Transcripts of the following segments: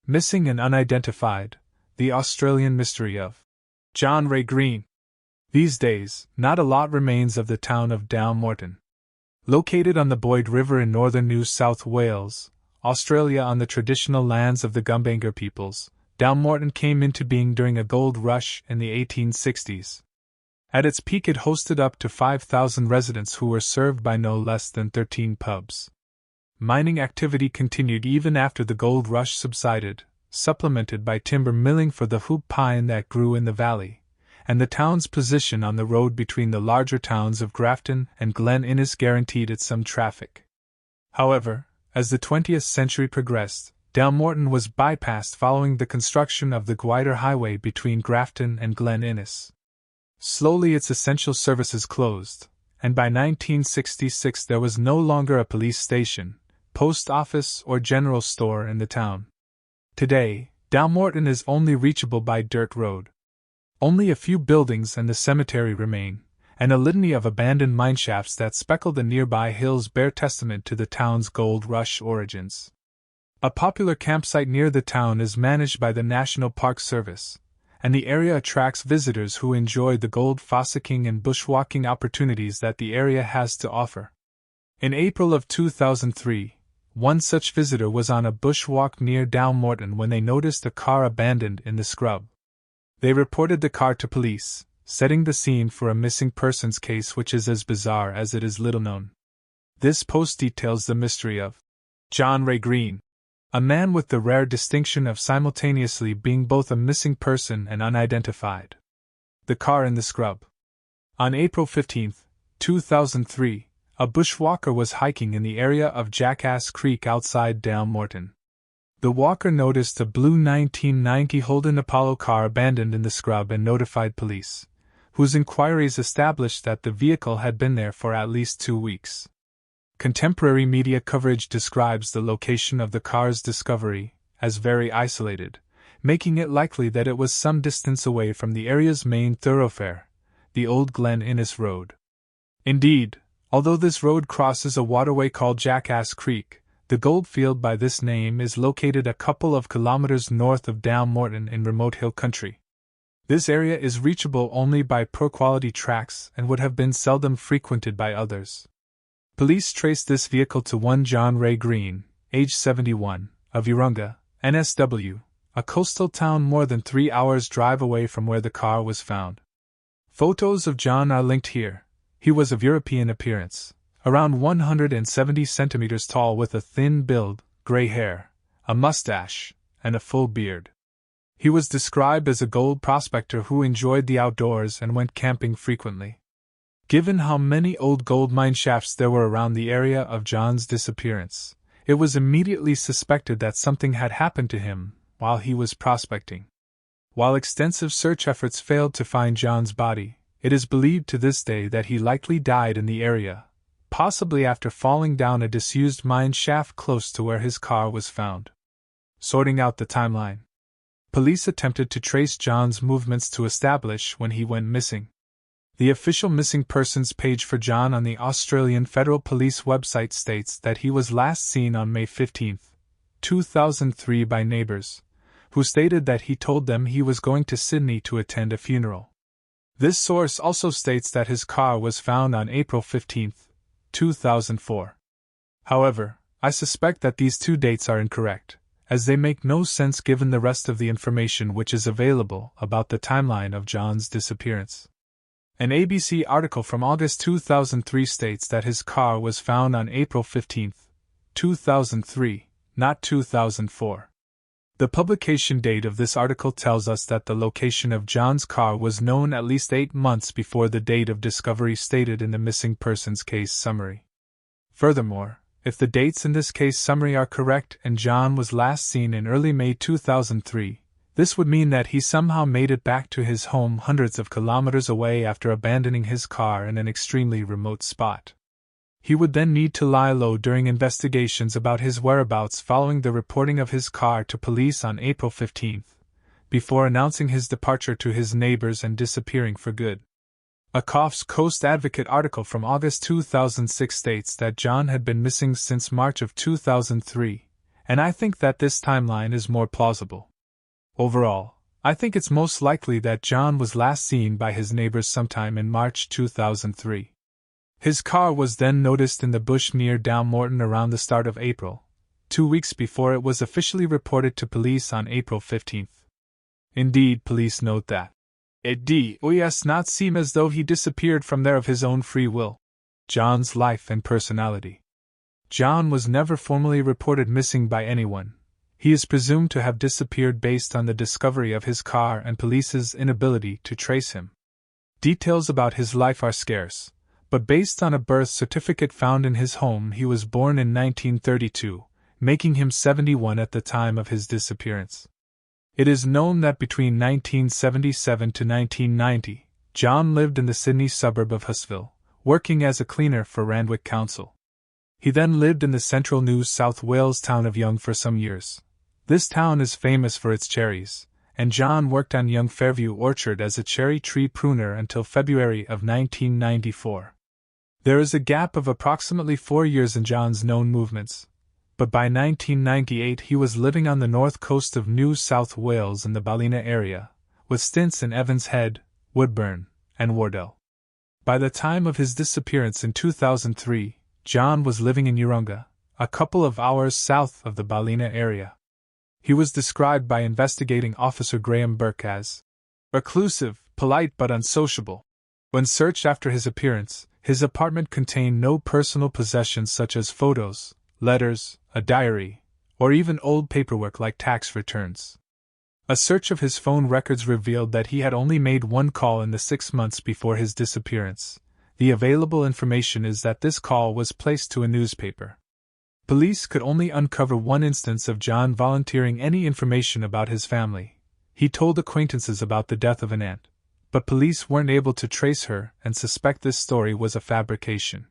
Missing and Unidentified, The Australian Mystery of John Ray Green. These days, not a lot remains of the town of Downmorton. Located on the Boyd River in northern New South Wales, Australia on the traditional lands of the Gumbayngur peoples, Downmorton came into being during a gold rush in the 1860s. At its peak it hosted up to 5,000 residents who were served by no less than 13 pubs. Mining activity continued even after the gold rush subsided, supplemented by timber milling for the hoop pine that grew in the valley, and the town's position on the road between the larger towns of Grafton and Glen Innes guaranteed it some traffic. However, as the 20th century progressed, Downmorton was bypassed following the construction of the Gwydir Highway between Grafton and Glen Innes. Slowly its essential services closed, and by 1966 there was no longer a police station, post office or general store in the town. Today, Downmorton is only reachable by dirt road. Only a few buildings and the cemetery remain, and a litany of abandoned mineshafts that speckle the nearby hills bear testament to the town's gold rush origins. A popular campsite near the town is managed by the National Park Service, and the area attracts visitors who enjoy the gold fossicking and bushwalking opportunities that the area has to offer. In April of 2003, one such visitor was on a bushwalk near Downmorton when they noticed a car abandoned in the scrub. They reported the car to police, setting the scene for a missing persons case which is as bizarre as it is little known. This post details the mystery of John Ray Green, a man with the rare distinction of simultaneously being both a missing person and unidentified. The car in the scrub. On April 15, 2003, a bushwalker was hiking in the area of Jackass Creek outside Downmorton. The walker noticed a blue 1990 Holden Apollo car abandoned in the scrub and notified police, whose inquiries established that the vehicle had been there for at least 2 weeks. Contemporary media coverage describes the location of the car's discovery as very isolated, making it likely that it was some distance away from the area's main thoroughfare, the old Glen Innes Road. Indeed, although this road crosses a waterway called Jackass Creek, the goldfield by this name is located a couple of kilometers north of Downmorton in remote hill country. This area is reachable only by poor-quality tracks and would have been seldom frequented by others. Police traced this vehicle to one John Ray Green, age 71, of Urunga, NSW, a coastal town more than 3 hours' drive away from where the car was found. Photos of John are linked here. He was of European appearance, around 170 centimeters tall with a thin build, gray hair, a mustache, and a full beard. He was described as a gold prospector who enjoyed the outdoors and went camping frequently. Given how many old gold mine shafts there were around the area of John's disappearance, it was immediately suspected that something had happened to him while he was prospecting. While extensive search efforts failed to find John's body, it is believed to this day that he likely died in the area, possibly after falling down a disused mine shaft close to where his car was found. Sorting out the timeline. Police attempted to trace John's movements to establish when he went missing. The official missing persons page for John on the Australian Federal Police website states that he was last seen on May 15, 2003 by neighbors, who stated that he told them he was going to Sydney to attend a funeral. This source also states that his car was found on April 15, 2004. However, I suspect that these two dates are incorrect, as they make no sense given the rest of the information which is available about the timeline of John's disappearance. An ABC article from August 2003 states that his car was found on April 15, 2003, not 2004. The publication date of this article tells us that the location of John's car was known at least 8 months before the date of discovery stated in the missing persons case summary. Furthermore, if the dates in this case summary are correct and John was last seen in early May 2003, this would mean that he somehow made it back to his home hundreds of kilometers away after abandoning his car in an extremely remote spot. He would then need to lie low during investigations about his whereabouts following the reporting of his car to police on April 15, before announcing his departure to his neighbors and disappearing for good. A Coast Advocate article from August 2006 states that John had been missing since March of 2003, and I think that this timeline is more plausible. Overall, I think it's most likely that John was last seen by his neighbors sometime in March 2003. His car was then noticed in the bush near Downmorton around the start of April, 2 weeks before it was officially reported to police on April 15. Indeed, police note that it does not seem as though he disappeared from there of his own free will. John's life and personality. John was never formally reported missing by anyone. He is presumed to have disappeared based on the discovery of his car and police's inability to trace him. Details about his life are scarce, but based on a birth certificate found in his home, he was born in 1932, making him 71 at the time of his disappearance. It is known that between 1977 to 1990, John lived in the Sydney suburb of Hussville, working as a cleaner for Randwick Council. He then lived in the central New South Wales town of Young for some years. This town is famous for its cherries, and John worked on Young Fairview Orchard as a cherry tree pruner until February of 1994. There is a gap of approximately 4 years in John's known movements, but by 1998 he was living on the north coast of New South Wales in the Ballina area, with stints in Evans Head, Woodburn, and Wardell. By the time of his disappearance in 2003, John was living in Urunga, a couple of hours south of the Ballina area. He was described by investigating officer Graham Burke as reclusive, polite but unsociable. When searched after his appearance, his apartment contained no personal possessions such as photos, letters, a diary, or even old paperwork like tax returns. A search of his phone records revealed that he had only made one call in the 6 months before his disappearance. The available information is that this call was placed to a newspaper. Police could only uncover one instance of John volunteering any information about his family. He told acquaintances about the death of an aunt, but police weren't able to trace her and suspect this story was a fabrication.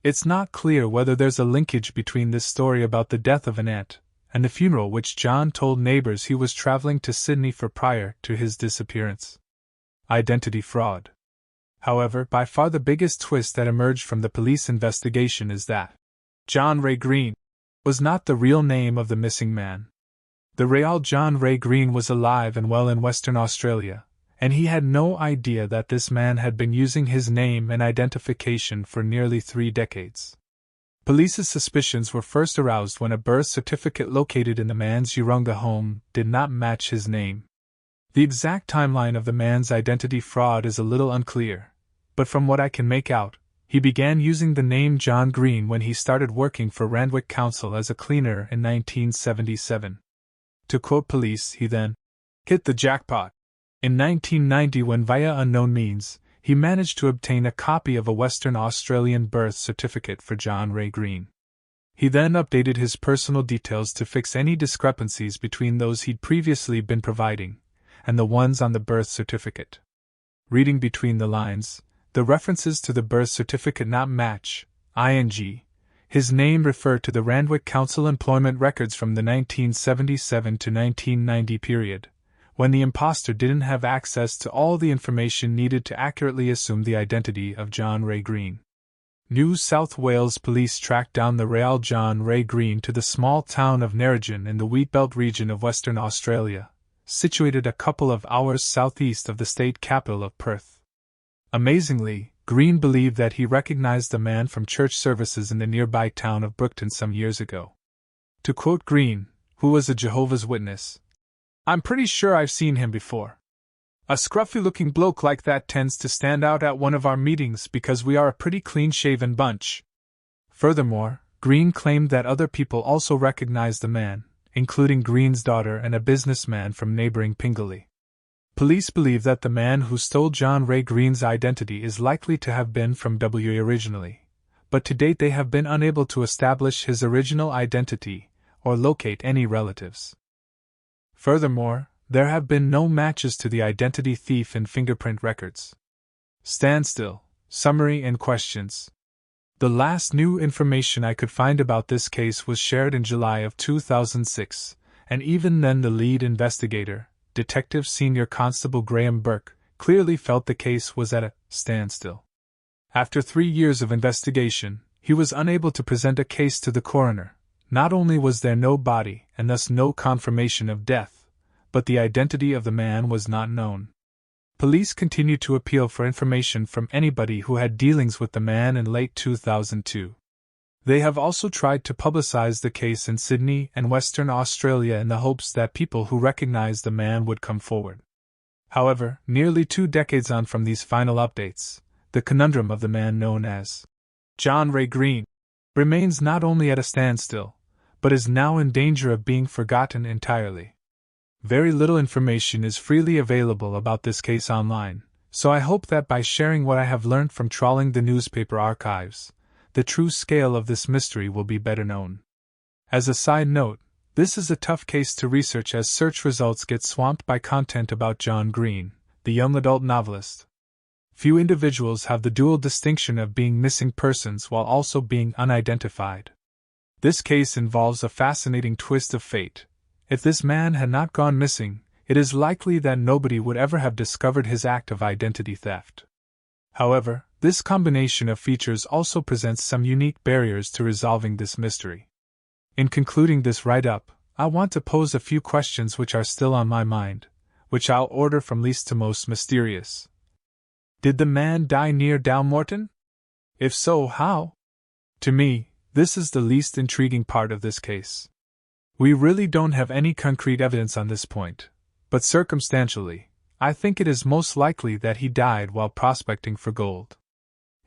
It's not clear whether there's a linkage between this story about the death of an aunt and the funeral which John told neighbors he was traveling to Sydney for prior to his disappearance. Identity fraud. However, by far the biggest twist that emerged from the police investigation is that John Ray Green was not the real name of the missing man. The real John Ray Green was alive and well in Western Australia, and he had no idea that this man had been using his name and identification for nearly 3 decades. Police's suspicions were first aroused when a birth certificate located in the man's Urunga home did not match his name. The exact timeline of the man's identity fraud is a little unclear, but from what I can make out, he began using the name John Green when he started working for Randwick Council as a cleaner in 1977. To quote police, he then hit the jackpot in 1990 when, via unknown means, he managed to obtain a copy of a Western Australian birth certificate for John Ray Green. He then updated his personal details to fix any discrepancies between those he'd previously been providing and the ones on the birth certificate. Reading between the lines, the references to the birth certificate not match, ing. His name referred to the Randwick Council employment records from the 1977 to 1990 period, when the imposter didn't have access to all the information needed to accurately assume the identity of John Ray Green. New South Wales police tracked down the real John Ray Green to the small town of Narrogin in the Wheatbelt region of Western Australia, situated a couple of hours southeast of the state capital of Perth. Amazingly, Green believed that he recognized the man from church services in the nearby town of Brookton some years ago. To quote Green, who was a Jehovah's Witness, "I'm pretty sure I've seen him before. A scruffy-looking bloke like that tends to stand out at one of our meetings because we are a pretty clean-shaven bunch." Furthermore, Green claimed that other people also recognized the man, including Green's daughter and a businessman from neighboring Pingelly. Police believe that the man who stole John Ray Green's identity is likely to have been from WA originally, but to date they have been unable to establish his original identity or locate any relatives. Furthermore, there have been no matches to the identity thief in fingerprint records. Standstill, summary and questions. The last new information I could find about this case was shared in July of 2006, and even then the lead investigator, Detective Senior Constable Graham Burke, clearly felt the case was at a standstill. After 3 years of investigation, he was unable to present a case to the coroner, Not only was there no body and thus no confirmation of death, but the identity of the man was not known. Police continued to appeal for information from anybody who had dealings with the man in late 2002. They have also tried to publicize the case in Sydney and Western Australia in the hopes that people who recognize the man would come forward. However, nearly 2 decades on from these final updates, the conundrum of the man known as John Ray Green remains not only at a standstill, but is now in danger of being forgotten entirely. Very little information is freely available about this case online, so I hope that by sharing what I have learned from trawling the newspaper archives, the true scale of this mystery will be better known. As a side note, this is a tough case to research as search results get swamped by content about John Green, the young adult novelist. Few individuals have the dual distinction of being missing persons while also being unidentified. This case involves a fascinating twist of fate. If this man had not gone missing, it is likely that nobody would ever have discovered his act of identity theft. However, this combination of features also presents some unique barriers to resolving this mystery. In concluding this write-up, I want to pose a few questions which are still on my mind, which I'll order from least to most mysterious. Did the man die near Dalmorton? If so, how? To me, this is the least intriguing part of this case. We really don't have any concrete evidence on this point, but circumstantially, I think it is most likely that he died while prospecting for gold.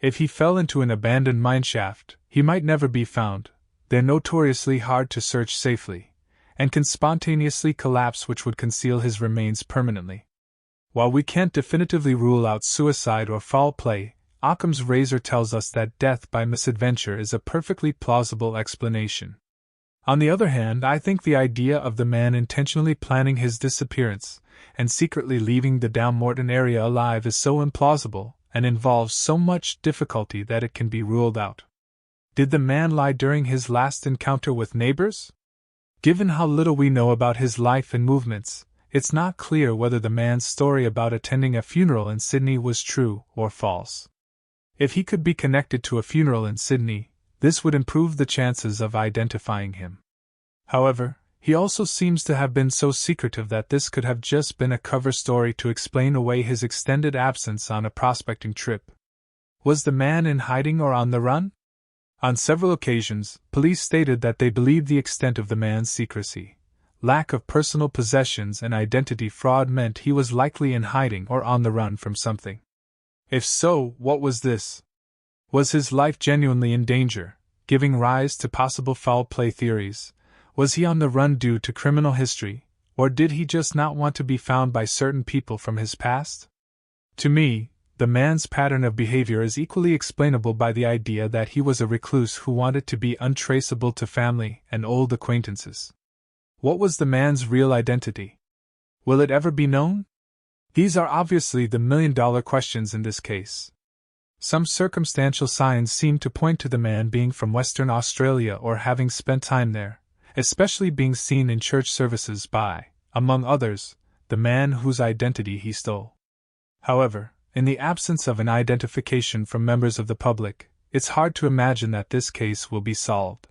If he fell into an abandoned mineshaft, he might never be found. They're notoriously hard to search safely, and can spontaneously collapse, which would conceal his remains permanently. While we can't definitively rule out suicide or foul play, Occam's razor tells us that death by misadventure is a perfectly plausible explanation. On the other hand, I think the idea of the man intentionally planning his disappearance and secretly leaving the Dalmorton area alive is so implausible and involves so much difficulty that it can be ruled out. Did the man lie during his last encounter with neighbors? Given how little we know about his life and movements, it's not clear whether the man's story about attending a funeral in Sydney was true or false. If he could be connected to a funeral in Sydney, this would improve the chances of identifying him. However, he also seems to have been so secretive that this could have just been a cover story to explain away his extended absence on a prospecting trip. Was the man in hiding or on the run? On several occasions, police stated that they believed the extent of the man's secrecy. Lack of personal possessions and identity fraud meant he was likely in hiding or on the run from something. If so, what was this? Was his life genuinely in danger, giving rise to possible foul play theories? Was he on the run due to criminal history, or did he just not want to be found by certain people from his past? To me, the man's pattern of behavior is equally explainable by the idea that he was a recluse who wanted to be untraceable to family and old acquaintances. What was the man's real identity? Will it ever be known? These are obviously the million-dollar questions in this case. Some circumstantial signs seem to point to the man being from Western Australia or having spent time there, especially being seen in church services by, among others, the man whose identity he stole. However, in the absence of an identification from members of the public, it's hard to imagine that this case will be solved.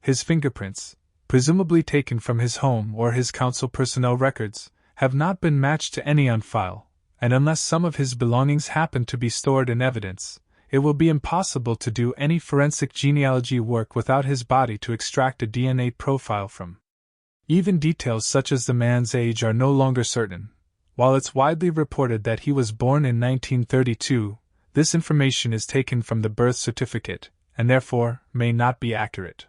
His fingerprints, presumably taken from his home or his council personnel records, have not been matched to any on file, and unless some of his belongings happen to be stored in evidence, it will be impossible to do any forensic genealogy work without his body to extract a DNA profile from. Even details such as the man's age are no longer certain. While it's widely reported that he was born in 1932, this information is taken from the birth certificate, and therefore may not be accurate.